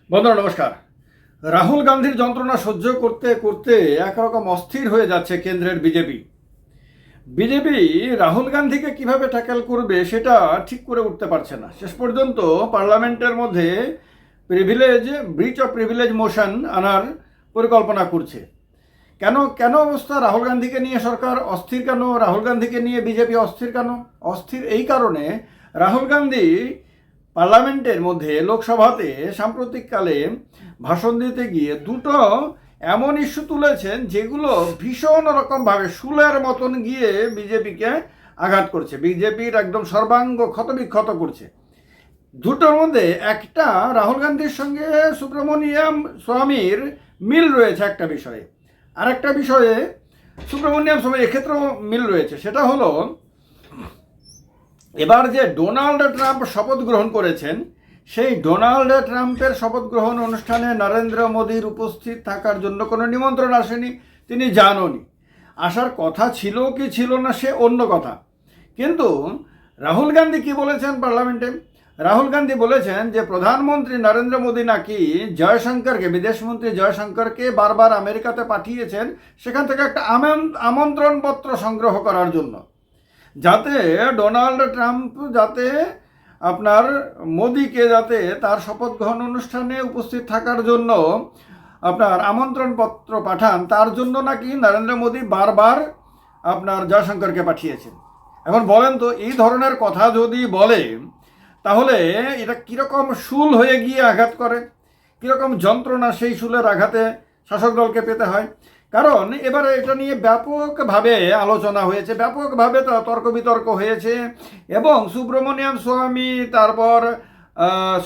বন্ধুরা নমস্কার। রাহুল গান্ধীর যন্ত্রণা সহ্য করতে করতে একরকম অস্থির হয়ে যাচ্ছে কেন্দ্রের বিজেপি। বিজেপি রাহুল গান্ধীকে কিভাবে ট্যাকেল করবে সেটা ঠিক করে উঠতে পারছে না। শেষ পর্যন্ত পার্লামেন্টের মধ্যে ব্রিচ অফ প্রিভিলেজ মোশন আনার পরিকল্পনা করছে। কেন কেন অবস্থা? রাহুল গান্ধীকে নিয়ে সরকার অস্থির কেন? রাহুল গান্ধীকে নিয়ে বিজেপি অস্থির কেন? অস্থির এই কারণে, রাহুল গান্ধী পার্লামেন্টের মধ্যে লোকসভাতে সাম্প্রতিককালে ভাষণ দিতে গিয়ে দুটো এমন ইস্যু তুলেছেন যেগুলো ভীষণ রকমভাবে শুলের মতন গিয়ে বিজেপিকে আঘাত করছে, বিজেপির একদম সর্বাঙ্গ ক্ষতবিক্ষত করছে। দুটোর মধ্যে একটা, রাহুল গান্ধীর সঙ্গে সুব্রমণিয়াম স্বামীর মিল রয়েছে একটা বিষয়ে, আর একটা বিষয়ে সুব্রমণিয়াম স্বামী এক্ষেত্রেও মিল রয়েছে। সেটা হলো, এবার যে ডোনাল্ড ট্রাম্প শপথ গ্রহণ করেছেন, সেই ডোনাল্ড ট্রাম্পের শপথ গ্রহণ অনুষ্ঠানে নরেন্দ্র মোদীর উপস্থিত থাকার জন্য কোনো নিমন্ত্রণ আসেনি, তিনি জাননি। আসার কথা ছিল কি ছিল না সে অন্য কথা। কিন্তু রাহুল গান্ধী কি বলেছেন পার্লামেন্টে? রাহুল গান্ধী বলেছেন যে প্রধানমন্ত্রী নরেন্দ্র মোদী নাকি জয়শঙ্করকে, বিদেশমন্ত্রী জয়শঙ্করকে বারবার আমেরিকাতে পাঠিয়েছেন সেখান থেকে একটা আমন্ত্রণপত্র সংগ্রহ করার জন্য, যাতে ডোনাল্ড ট্রাম্প যাতে আপনার মোদিকে যাতে তার শপথ গ্রহণ অনুষ্ঠানে উপস্থিত থাকার জন্য আপনার আমন্ত্রণপত্র পাঠান, তার জন্য নাকি নরেন্দ্র মোদী বারবার আপনার জয়শঙ্করকে পাঠিয়েছেন। এখন বলেন তো, এই ধরনের কথা যদি বলে তাহলে এটা কীরকম শুল হয়ে গিয়ে আঘাত করে, কীরকম যন্ত্রণা সেই শুলের আঘাতে শাসক দলকে পেতে হয়। কারণ এবারে এটা নিয়ে ব্যাপকভাবে আলোচনা হয়েছে, ব্যাপকভাবে তর্ক বিতর্ক হয়েছে, এবং সুব্রমণিয়াম স্বামী, তারপর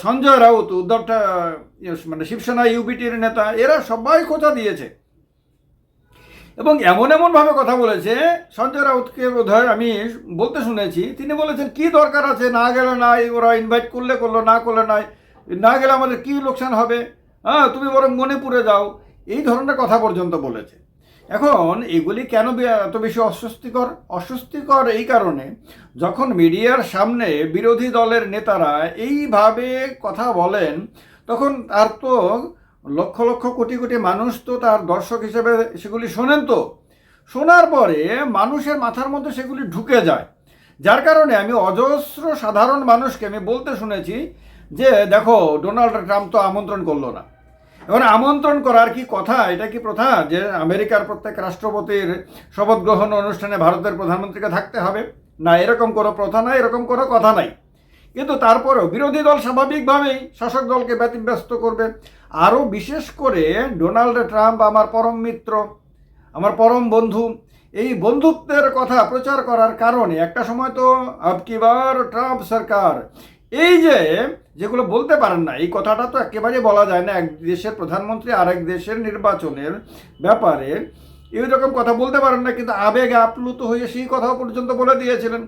সঞ্জয় রাউত, উদ্ধবটা মানে শিবসেনা ইউবিটির নেতা, এরা সবাই খোঁচা দিয়েছে এবং এমনভাবে কথা বলেছে। সঞ্জয় রাউতকে বোধহয় আমি বলতে শুনেছি, তিনি বলেছেন কি দরকার আছে, না গেলে নাই, ওরা ইনভাইট করলে করলো, না করলে নাই, না গেলে আমাদের কী লোকসান হবে, হ্যাঁ তুমি বরং মণিপুরে যাও, এই ধরনের কথা পর্যন্ত বলেছে। এখন এগুলি কেন এত বেশি অস্বস্তিকর এই কারণে, যখন মিডিয়ার সামনে বিরোধী দলের নেতারা এইভাবে কথা বলেন, তখন তার তো লক্ষ লক্ষ কোটি কোটি মানুষ তো তার দর্শক হিসেবে সেগুলি শোনেন, তো শোনার পরে মানুষের মাথার মধ্যে সেগুলি ঢুকে যায়। যার কারণে আমি অজস্র সাধারণ মানুষকে আমি বলতে শুনেছি যে দেখো, ডোনাল্ড ট্রাম্প তো আমন্ত্রণ করলো না। এখন আমন্ত্রণ করার কি কথা? এটা কি প্রথা যে আমেরিকার প্রত্যেক রাষ্ট্রপতির শপথ গ্রহণ অনুষ্ঠানে ভারতের প্রধানমন্ত্রীকে থাকতে হবে? না, এরকম কোনো প্রথা নাই, এরকম কোনো কথা নাই। কিন্তু তারপরেও বিরোধী দল স্বাভাবিকভাবেই শাসক দলকে ব্যতিব্যস্ত করবে। আরও বিশেষ করে ডোনাল্ড ট্রাম্প আমার পরম মিত্র, আমার পরম বন্ধু, এই বন্ধুত্বের কথা প্রচার করার কারণে একটা সময় তো আব কি বার ট্রাম্প সরকার, এই যে যেগুলো বলতে পারেন না, এই কথাটা তো একেবারে বলা যায় না। এক দেশের প্রধানমন্ত্রী আরেক দেশের নির্বাচনের ব্যাপারে এইরকম কথা বলতে পারেন না, কিন্তু আবেগে আপ্লুত হয়ে সেই কথা পর্যন্ত বলে দিয়েছিলেন।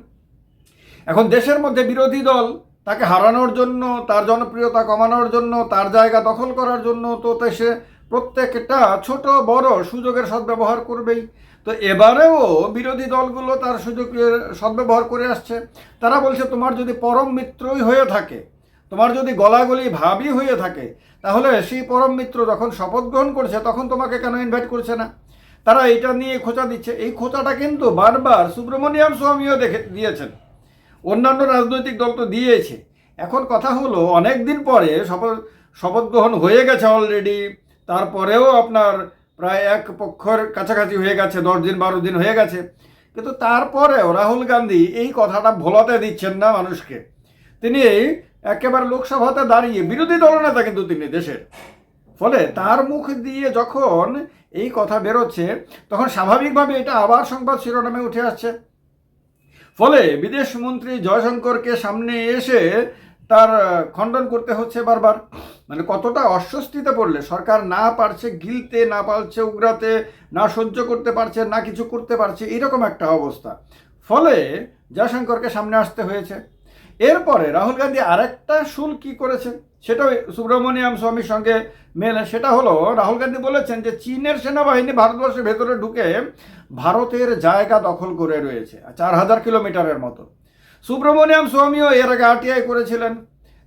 এখন দেশের মধ্যে বিরোধী দল তাকে হারানোর জন্য, তার জনপ্রিয়তা কমানোর জন্য, তার জায়গা দখল করার জন্য তো সে প্রত্যেকটা ছোট বড় সুযোগের সদ্ব্যবহার করবেই। তো এবারেও বিরোধী দলগুলো তার সুযোগের সদ্ব্যবহার করে আসছে। তারা বলছে, তোমার যদি পরম মিত্রই হয়ে থাকে, তোমার যদি গলাগলি ভাবই হয়ে থাকে, তাহলে সেই পরম মিত্র যখন শপথ গ্রহণ করছে তখন তোমাকে কেন ইনভাইট করছে না? তারা এটা নিয়ে খোঁচা দিচ্ছে। এই খোঁচাটা কিন্তু বারবার সুব্রমণিয়াম স্বামীও দিয়েছেন, অন্যান্য রাজনৈতিক দল তো দিয়েছে। এখন কথা হলো, অনেক দিন পরে শপথ গ্রহণ হয়ে গেছে অলরেডি, তারপরেও আপনার প্রায় এক পক্ষের কাছাকাছি হয়ে গেছে, 10 দিন 12 দিন হয়ে গেছে, কিন্তু তারপরেও রাহুল গান্ধী এই কথাটা ভোলাতে দিচ্ছেন না মানুষকে। তিনি একেবারে লোকসভাতে দাঁড়িয়ে বিরোধী দলনেতা কিন্তু তিনি দেশের, ফলে তার মুখ দিয়ে যখন এই কথা বেরোচ্ছে তখন স্বাভাবিকভাবে এটা আবার সংবাদ শিরোনামে উঠে আসছে। ফলে বিদেশমন্ত্রী জয়শঙ্করকে সামনে এসে তার খণ্ডন করতে হচ্ছে বারবার। মানে কতটা অস্বস্তিতে পড়লে সরকার না পারছে গিলতে, না পারছে উগরাতে, না সহ্য করতে পারছে, না কিছু করতে পারছে, এরকম একটা অবস্থা। ফলে জয়শঙ্করকে সামনে আসতে হয়েছে। এরপরে রাহুল গান্ধী আরেকটা শুল কি করেছেন, সেটাও সুব্রমণিয়াম স্বামীর সঙ্গে মেলে। সেটা হলো, রাহুল গান্ধী বলেছেন যে চীনের সেনাবাহিনী ভারতবর্ষের ভেতরে ঢুকে ভারতের জায়গা দখল করে রয়েছে 4000 কিলোমিটারের মতো। সুব্রমণিয়াম স্বামীও এর আগে আরটিআই করেছিলেন,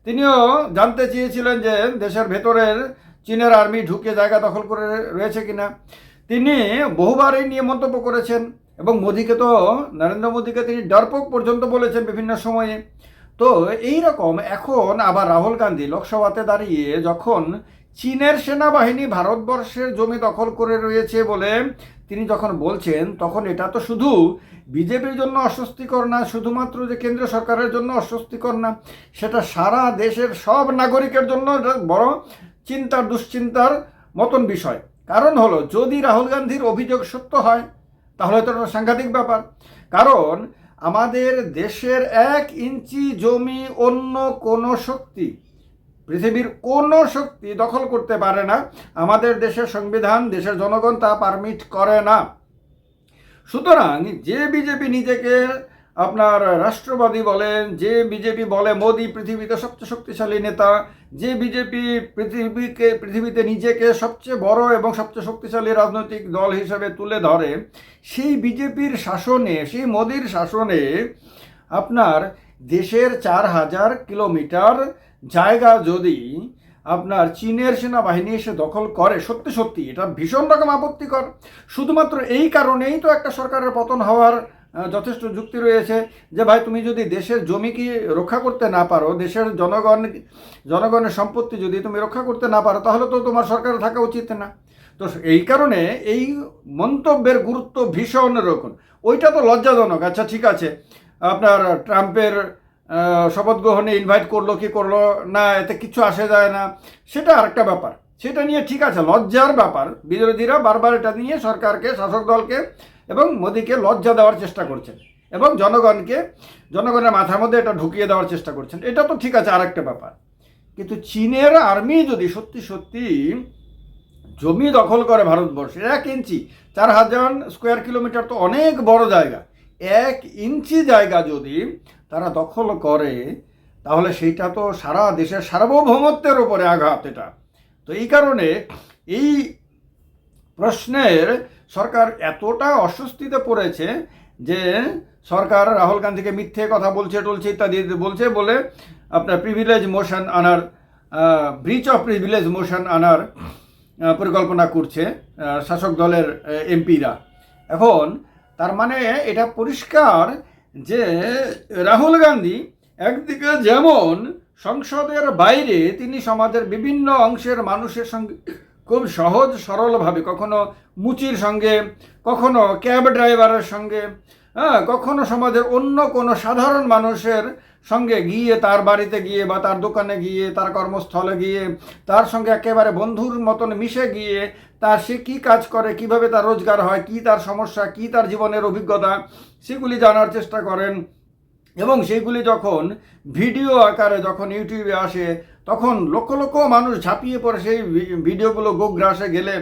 তিনিও জানতে চেয়েছিলেন যে দেশের ভেতরের চীনের আর্মি ঢুকে জায়গা দখল করে রয়েছে কিনা। তিনি বহুবার এই নিয়ে মন্তব্য করেছেন এবং মোদিকে তো, নরেন্দ্র মোদিকে তিনি ডরপোক পর্যন্ত বলেছেন বিভিন্ন সময়ে। তো এই রকম এখন আবার রাহুল গান্ধী লোকসভাতে দাঁড়িয়ে যখন চীনের সেনাবাহিনী ভারতবর্ষের জমি দখল করে রয়েছে বলে তিনি যখন বলছেন, তখন এটা তো শুধু বিজেপির জন্য অস্বস্তিকর না, শুধুমাত্র যে কেন্দ্র সরকারের জন্য অস্বস্তিকর না, সেটা সারা দেশের সব নাগরিকের জন্য বড় চিন্তার, দুশ্চিন্তার মতন বিষয়। কারণ হলো, যদি রাহুল গান্ধীর অভিযোগ সত্য হয় তাহলে তো একটা সাংঘাতিক ব্যাপার। কারণ আমাদের দেশের 1 ইঞ্চি জমি অন্য কোনো শক্তি, পৃথিবীর কোনো শক্তি দখল করতে পারে না। আমাদের দেশের সংবিধান, দেশের জনগণ তা পারমিট করে না। সুতরাং যে বিজেপি নিজেকে আপনার রাষ্ট্রবাদী বলেন, যে বিজেপি বলে মোদি পৃথিবীতে সবচেয়ে শক্তিশালী নেতা, যে বিজেপি পৃথিবীতে নিজেকে সবচেয়ে বড় এবং সবচেয়ে শক্তিশালী রাজনৈতিক দল হিসেবে তুলে ধরে, সেই বিজেপির শাসনে, সেই মোদির শাসনে আপনার দেশের 4000 কিলোমিটার জায়গা যদি আপনার চীনের সেনাবাহিনী এসে দখল করে, সত্যি সত্যি এটা ভীষণ রকম আপত্তিকর। শুধুমাত্র এই কারণেই তো একটা সরকারের পতন হওয়ার যথেষ্ট যুক্তি রয়েছে যে ভাই, তুমি যদি দেশের জমি কি রক্ষা করতে না পারো, দেশের জনগণের সম্পত্তি যদি তুমি রক্ষা করতে না পারো, তাহলে তো তোমার সরকার থাকা উচিত না। তো এই কারণে এই মন্তব্যের গুরুত্ব ভীষণ রকম। ওইটা তো লজ্জাজনক। আচ্ছা ঠিক আছে, আপনার ট্রাম্পের শপথ গ্রহণে ইনভাইট করলো কি করলো না, এতে কিছু আসে যায় না, সেটা আরেকটা ব্যাপার। সেটা নিয়ে ঠিক আছে, লজ্জার ব্যাপার। বিরোধীরা বারবার এটা নিয়ে সরকারকে, শাসক দলকে এবং মোদিকে লজ্জা দেওয়ার চেষ্টা করছেন এবং জনগণের মাথার মধ্যে এটা ঢুকিয়ে দেওয়ার চেষ্টা করছেন। এটা তো ঠিক আছে, আরেকটা ব্যাপার। কিন্তু চীনের আর্মি যদি সত্যি সত্যি জমি দখল করে ভারতবর্ষের 1 ইঞ্চি, 4000 স্কোয়ার কিলোমিটার তো অনেক বড় জায়গা, 1 ইঞ্চি জায়গা যদি তারা দখল করে, তাহলে সেইটা তো সারা দেশের সার্বভৌমত্বের ওপরে আঘাত এটা। তো এই কারণে এই প্রশ্নের সরকার এতটা অস্বস্তিতে পড়েছে যে সরকার রাহুল গান্ধীকে মিথ্যে কথা বলছে ইত্যাদি বলছে বলে আপনার প্রিভিলেজ মোশন আনার, ব্রিচ অফ প্রিভিলেজ মোশন আনার পরিকল্পনা করছে শাসক দলের এমপিরা। এখন তার মানে এটা পরিষ্কার যে রাহুল গান্ধী একদিকে যেমন সংসদের বাইরে তিনি সমাজের বিভিন্ন অংশের মানুষের সঙ্গে খুব সহজ সরলভাবে, কখনো মুচির সঙ্গে, কখনো ক্যাব ড্রাইভারের সঙ্গে, কখনো সমাজের অন্য কোনো সাধারণ মানুষের সঙ্গে গিয়ে, তার বাড়িতে গিয়ে বা তার দোকানে গিয়ে, তার কর্মস্থলে গিয়ে তার সঙ্গে একেবারে বন্ধুর মতন মিশে গিয়ে সে কী কাজ করে, কিভাবে তার রোজগার হয়, কী তার সমস্যা, কী তার জীবনের অভিজ্ঞতা, সেগুলি জানার চেষ্টা করেন। এবং সেইগুলি যখন ভিডিও আকারে যখন ইউটিউবে আসে, তখন লক্ষ লক্ষ মানুষ ঝাঁপিয়ে পড়ে সেই ভিডিওগুলো গোগ্রাসে গেলে,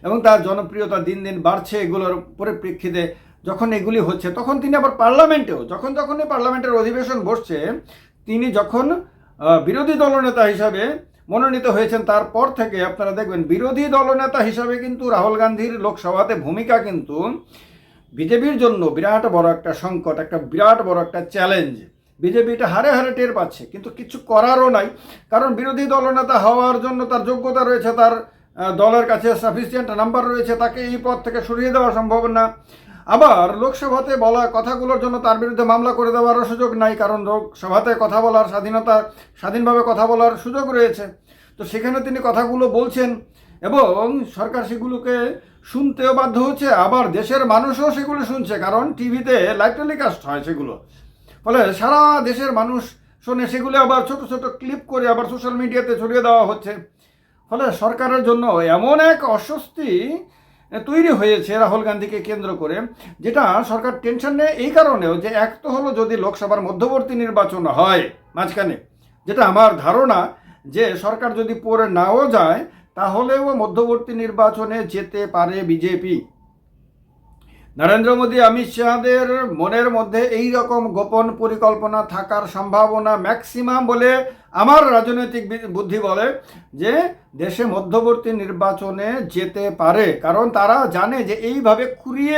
এবং তার জনপ্রিয়তা দিন দিন বাড়ছে। এগুলোর পরিপ্রেক্ষিতে যখন এগুলি হচ্ছে, তখন তিনি আবার পার্লামেন্টেও, যখনই পার্লামেন্টের অধিবেশন বসছে, তিনি যখন বিরোধী দলনেতা হিসাবে মনোনীত হয়েছেন, তারপর থেকে আপনারা দেখবেন বিরোধী দলনেতা হিসাবে কিন্তু রাহুল গান্ধীর লোকসভাতে ভূমিকা কিন্তু বিজেপির জন্য বিরাট বড় একটা সংকট, একটা বিরাট বড় একটা চ্যালেঞ্জ। বিজেপি এটা হারে হারে টের পাচ্ছে, কিন্তু কিছু করারও নাই। কারণ বিরোধী দলনেতা হওয়ার জন্য তার যোগ্যতা রয়েছে, তার দলের কাছে সাফিসিয়েন্ট নাম্বার রয়েছে, তাকে এই পদ থেকে সরিয়ে দেওয়া সম্ভব না। আবার লোকসভাতে বলা কথাগুলোর জন্য তার বিরুদ্ধে মামলা করে দেওয়ারও সুযোগ নাই, কারণ লোকসভাতে কথা বলার স্বাধীনভাবে কথা বলার সুযোগ রয়েছে। তো সেখানে তিনি কথাগুলো বলছেন এবং সরকার সেগুলোকে শুনতেও বাধ্য হচ্ছে, আবার দেশের মানুষও সেগুলো শুনছে, কারণ টিভিতে লাইভ টেলিকাস্ট হয় সেগুলো। ফলে সারা দেশের মানুষ শোনে, সেগুলো আবার ছোট ছোট ক্লিপ করে আবার সোশ্যাল মিডিয়াতে ছড়িয়ে দেওয়া হচ্ছে। ফলে সরকারের জন্য এমন এক অস্বস্তি তৈরি হয়েছে রাহুল গান্ধীকে কেন্দ্র করে, যেটা সরকার টেনশন নেয় এই কারণেও যে এক তো হলো যদি লোকসভার মধ্যবর্তী নির্বাচন হয় মাঝখানে, যেটা আমার ধারণা যে সরকার যদি পড়ে নাও যায়, তাহলেও মধ্যবর্তী নির্বাচনে যেতে পারে বিজেপি। নরেন্দ্র মোদী, অমিত শাহদের মনের মধ্যে এই রকম গোপন পরিকল্পনা থাকার সম্ভাবনা ম্যাক্সিমাম বলে আমার রাজনৈতিক বুদ্ধি বলে যে দেশে মধ্যবর্তী নির্বাচনে যেতে পারে। কারণ তারা জানে যে এইভাবে খুঁড়িয়ে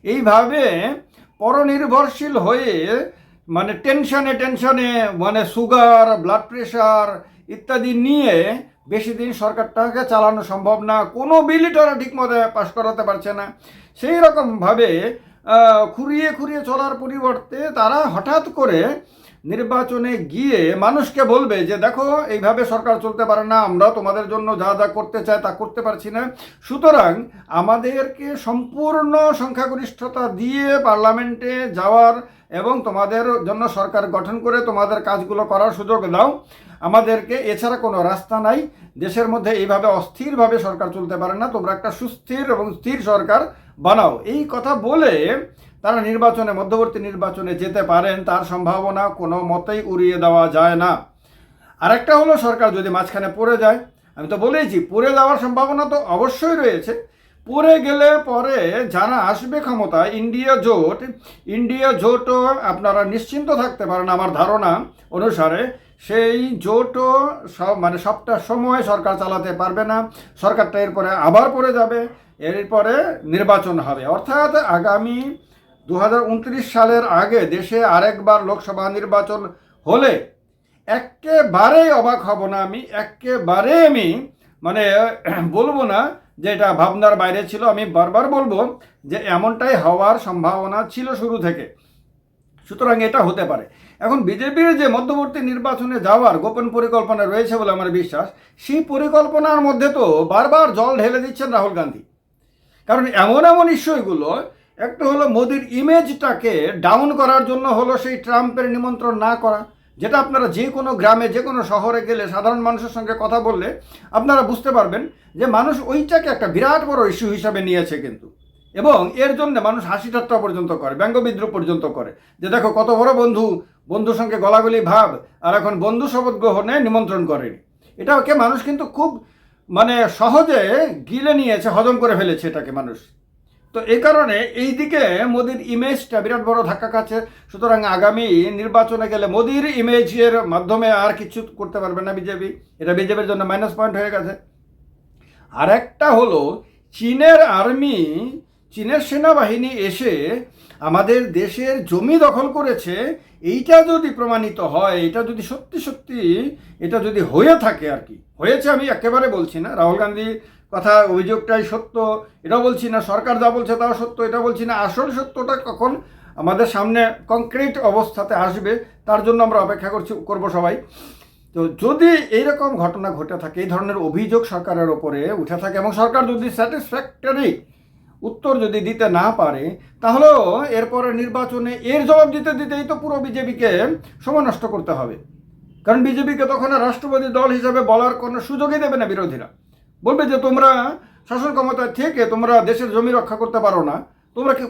এইভাবে পরনির্ভরশীল হয়ে মানে টেনশনে মানে সুগার, ব্লাড প্রেশার ইত্যাদি নিয়ে বেশি দিন সরকারটাকে চালানো সম্ভব না। কোনো বিলই তারা ঠিকমতো পাস করাতে পারছে না। সেই রকমভাবে খুঁড়িয়ে খুঁড়িয়ে চলার পরিবর্তে তারা হঠাৎ করে নির্বাচনে গিয়ে মানুষকে বলবে যে দেখো এইভাবে সরকার চলতে পারে না, আমরা তোমাদের জন্য যা যা করতে চাই তা করতে পারছি না, সুতরাং আমাদেরকে সম্পূর্ণ সংখ্যাগরিষ্ঠতা দিয়ে পার্লামেন্টে যাওয়ার এবং তোমাদের জন্য সরকার গঠন করে তোমাদের কাজগুলো করার সুযোগ দাও, আমাদেরকে এছাড়া কোনো রাস্তা নাই, দেশের মধ্যে এইভাবে অস্থিরভাবে সরকার চলতে পারে না, তোমরা একটা সুস্থির এবং স্থির সরকার বানাও। এই কথা বলে তারা মধ্যবর্তী নির্বাচনে যেতে পারেন, তার সম্ভাবনা কোনো মতেই উড়িয়ে দেওয়া যায় না। আরেকটা হলো সরকার যদি মাঝখানে পড়ে যায়, আমি তো বলেইছি পড়ে যাওয়ার সম্ভাবনা তো অবশ্যই রয়েছে। পড়ে গেলে পরে যারা আসবে ক্ষমতায়, ইন্ডিয়া জোটও আপনারা নিশ্চিন্ত থাকতে পারেন আমার ধারণা অনুসারে, সেই জোটও সবটা সময় সরকার চালাতে পারবে না, সরকারটা এরপরে আবার পড়ে যাবে, এরপরে নির্বাচন হবে। অর্থাৎ আগামী 2029 সালের আগে দেশে আরেকবার লোকসভা নির্বাচন হলে একেবারেই অবাক হব না আমি বলবো না যে এটা ভাবনার বাইরে ছিল, আমি বারবার বলবো যে এমনটাই হওয়ার সম্ভাবনা ছিল শুরু থেকে, সুতরাং এটা হতে পারে। এখন বিজেপির যে মধ্যবর্তী নির্বাচনে যাওয়ার গোপন পরিকল্পনা রয়েছে বলে আমার বিশ্বাস, সেই পরিকল্পনার মধ্যে তো বারবার জল ঢেলে দিচ্ছেন রাহুল গান্ধী। কারণ এমন ইস্যুগুলো, একটা হলো মোদির ইমেজটাকে ডাউন করার জন্য হলো সেই ট্রাম্পের নিমন্ত্রণ না করা, যেটা আপনারা যে কোনো গ্রামে যে কোনো শহরে গেলে সাধারণ মানুষের সঙ্গে কথা বললে আপনারা বুঝতে পারবেন যে মানুষ ওইটাকে একটা বিরাট বড় ইস্যু হিসাবে নিয়েছে কিন্তু, এবং এর জন্য মানুষ হাসি ঠাট্টা পর্যন্ত করে, ব্যঙ্গ বিদ্রুপ পর্যন্ত করে যে দেখো কত বড় বন্ধুর সঙ্গে গলাগলি ভাব, আর এখন বন্ধু শপথ গ্রহণে নিমন্ত্রণ করেনি। এটাকে মানুষ কিন্তু খুব সহজে গিলে নিয়েছে, হজম করে ফেলেছে এটাকে মানুষ। তো এই কারণে এই দিকে মোদির ইমেজটা বিরাট বড় ধাক্কা খাচ্ছে। সুতরাং আগামী নির্বাচনে গেলে মোদির ইমেজের মাধ্যমে আর কিছু করতে পারবে না বিজেপি, এটা বিজেপির জন্য মাইনাস পয়েন্ট হয়ে গেছে। আর একটা হলো চীনের সেনাবাহিনী এসে আমাদের দেশের জমি দখল করেছে, এইটা যদি প্রমাণিত হয়, এটা যদি সত্যি এটা যদি হয়ে থাকে, আর কি হয়েছে আমি একেবারে বলছি না, রাহুল গান্ধীর কথা অভিযোগটাই সত্য এটাও বলছি না, সরকার যা বলছে তাও সত্য এটা বলছি না, আসল সত্যটা কখন আমাদের সামনে কংক্রিট অবস্থাতে আসবে তার জন্য আমরা অপেক্ষা করব সবাই। তো যদি এইরকম ঘটনা ঘটে থাকে, এই ধরনের অভিযোগ সরকারের ওপরে উঠে থাকে এবং সরকার যদি স্যাটিসফ্যাক্টরি উত্তর যদি দিতে না পারে, তাহলেও এরপরে নির্বাচনে এর জবাব দিতেই তো পুরো বিজেপিকে সময় নষ্ট করতে হবে। কারণ বিজেপিকে তখন রাষ্ট্রবাদী দল হিসেবে বলার কোনো সুযোগই দেবে না বিরোধীরা, বলবে যে তোমরা শাসন ক্ষমতায় থেকে তোমরা দেশের জমি রক্ষা করতে পারো না, তোমরা কি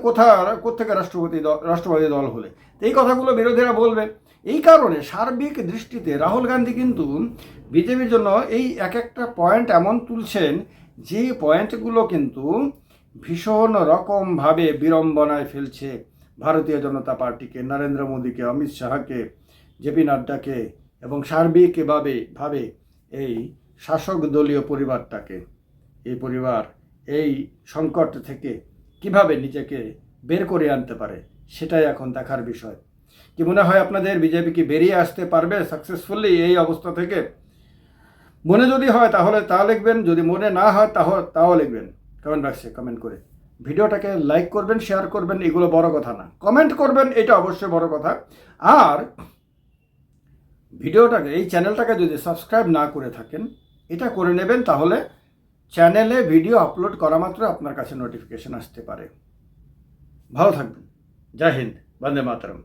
কোত্থেকে রাষ্ট্রবাদী দল হলে, এই কথাগুলো বিরোধীরা বলবে। এই কারণে সার্বিক দৃষ্টিতে রাহুল গান্ধী কিন্তু বিজেপির জন্য এই একটা পয়েন্ট এমন তুলছেন যে পয়েন্টগুলো কিন্তু ভীষণ রকমভাবে বিড়ম্বনায় ফেলছে ভারতীয় জনতা পার্টিকে, নরেন্দ্র মোদীকে, অমিত শাহকে, জেপি নাড্ডাকে এবং সার্বিকভাবে এই শাসক দলীয় পরিবারটাকে। এই পরিবার এই সংকট থেকে কিভাবে নিজেকে বের করে আনতে পারে সেটাই এখন দেখার বিষয়। কি মনে হয় আপনাদের, বিজেপি কি বেরিয়ে আসতে পারবে সাকসেসফুলি এই অবস্থা থেকে? মনে যদি হয় তাহলে তা লিখবেন, যদি মনে না হয় তাও লিখবেন কমেন্ট বক্সে কমেন্ট করে। ভিডিওটাকে লাইক করবেন, শেয়ার করবেন, এগুলো বড় কথা না, কমেন্ট করবেন এটা অবশ্যই বড় কথা। আর ভিডিওটাকে, এই চ্যানেলটাকে যদি সাবস্ক্রাইব না করে থাকেন এটা করে নেবেন, তাহলে চ্যানেলে ভিডিও আপলোড করা মাত্র আপনার কাছে নোটিফিকেশন আসতে পারে। ভালো থাকবেন। জয় হিন্দ, বন্দে মাতরম।